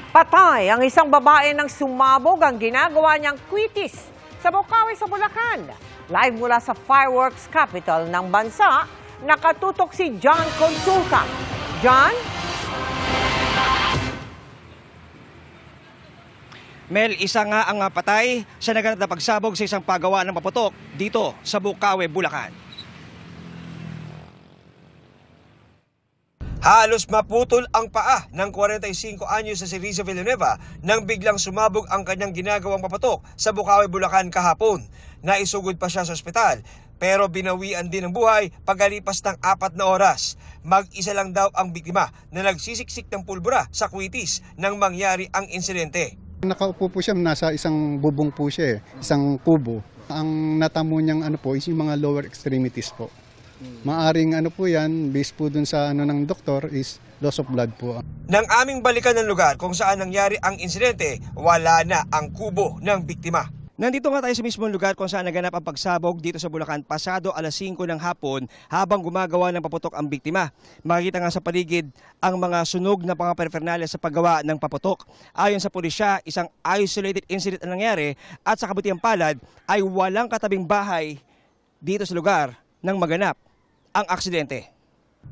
Patay ang isang babae nang sumabog ang ginagawa niyang kwitis sa Bocaue sa Bulacan. Live mula sa fireworks capital ng bansa, nakatutok si John Consulta. John? Mel, isa nga ang patay sa naganap na pagsabog sa isang pagawa ng paputok dito sa Bocaue, Bulacan. Halos maputol ang paa ng 45 anyos na si Riza Villanueva nang biglang sumabog ang kanyang ginagawang paputok sa Bocaue, Bulacan kahapon. Naisugod pa siya sa ospital pero binawian din ng buhay pagkalipas ng 4 na oras. Mag-isa lang daw ang biktima na nagsisiksik ng pulbura sa kwitis nang mangyari ang insidente. Nakaupo po siya, nasa isang bubong po siya, isang kubo. Ang natamo niyang is yung mga lower extremities po. Maaring po yan, based po dun sa ng doktor, is loss of blood po. Nang aming balikan ng lugar kung saan nangyari ang insidente, wala na ang kubo ng biktima. Nandito nga tayo sa mismong lugar kung saan naganap ang pagsabog dito sa Bulacan pasado alas 5 ng hapon habang gumagawa ng paputok ang biktima. Makikita nga sa paligid ang mga sunog na mga paraphernalia sa paggawa ng paputok. Ayon sa pulisya, isang isolated incident ang nangyari at sa kabutiang palad ay walang katabing bahay dito sa lugar nang maganap ang aksidente.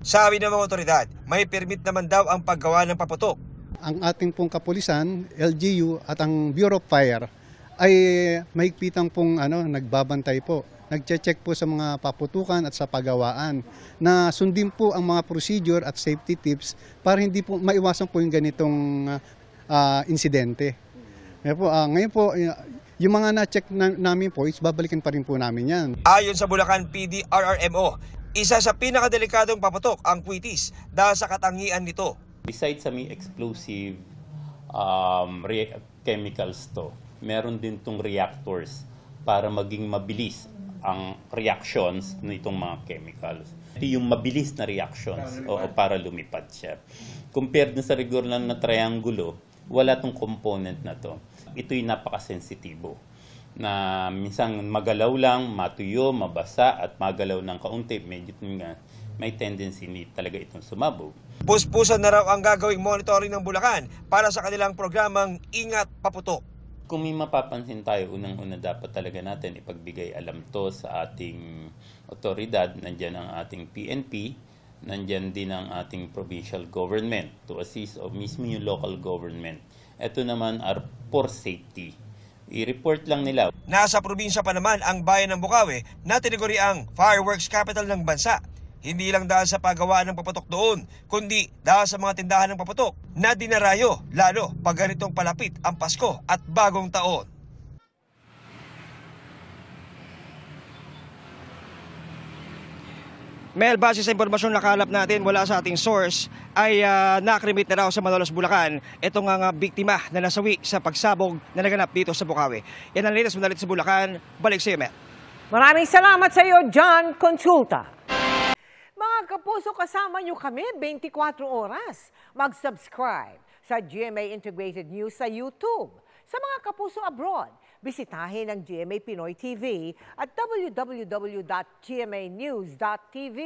Sabi ng mga otoridad, may permit naman daw ang paggawa ng paputok. Ang ating pong kapulisan, LGU at ang Bureau of Fire ay mahigpitang pong nagbabantay po. Nagche-check po sa mga paputukan at sa pagawaan na sundin po ang mga procedure at safety tips para hindi po maiwasan po yung ganitong insidente. Ngayon po, yung mga na-check namin po, babalikan pa rin po namin yan. Ayon sa Bulacan PD-RRMO, isa sa pinakadelikadong paputok ang kwitis dahil sa katangian nito. Besides sa may explosive chemicals to, meron din itong reactors para maging mabilis ang reactions nitong mga chemicals. Ito yung mabilis na reactions para lumipad siya. Compared sa regular na triangulo, wala tong component na to. Ito'y napakasensitibo na minsan magalaw lang, matuyo, mabasa at magalaw ng kaunti, medyo may tendency talaga itong sumabog. Puspusan na raw ang gagawing monitoring ng Bulacan para sa kanilang programang Ingat Paputok. Kung may mapapansin tayo, unang-una dapat talaga natin ipagbigay alam to sa ating otoridad. Nandyan ang ating PNP, nandyan din ang ating provincial government to assist o mismo yung local government. Ito naman are for safety. I-report lang nila. Nasa probinsya pa naman ang bayan ng Bocaue na tinaguri ang fireworks capital ng bansa. Hindi lang dahil sa paggawa ng paputok doon, kundi dahil sa mga tindahan ng paputok na dinarayo, lalo pag ganitong palapit ang Pasko at Bagong Taon. Mel, base sa impormasyon na nakalap natin mula sa ating source, ay nakrimit na raw sa Malolos, Bulacan itong nga biktima na nasawi sa pagsabog na naganap dito sa Bocaue. Yan ang latest manalit sa Bulacan. Balik sa iyo, Mel. Maraming salamat sa iyo, John Consulta. Mga kapuso, kasama nyo kami 24 oras. Mag-subscribe sa GMA Integrated News sa YouTube. Sa mga kapuso abroad, bisitahin ang GMA Pinoy TV at www.gmanews.tv.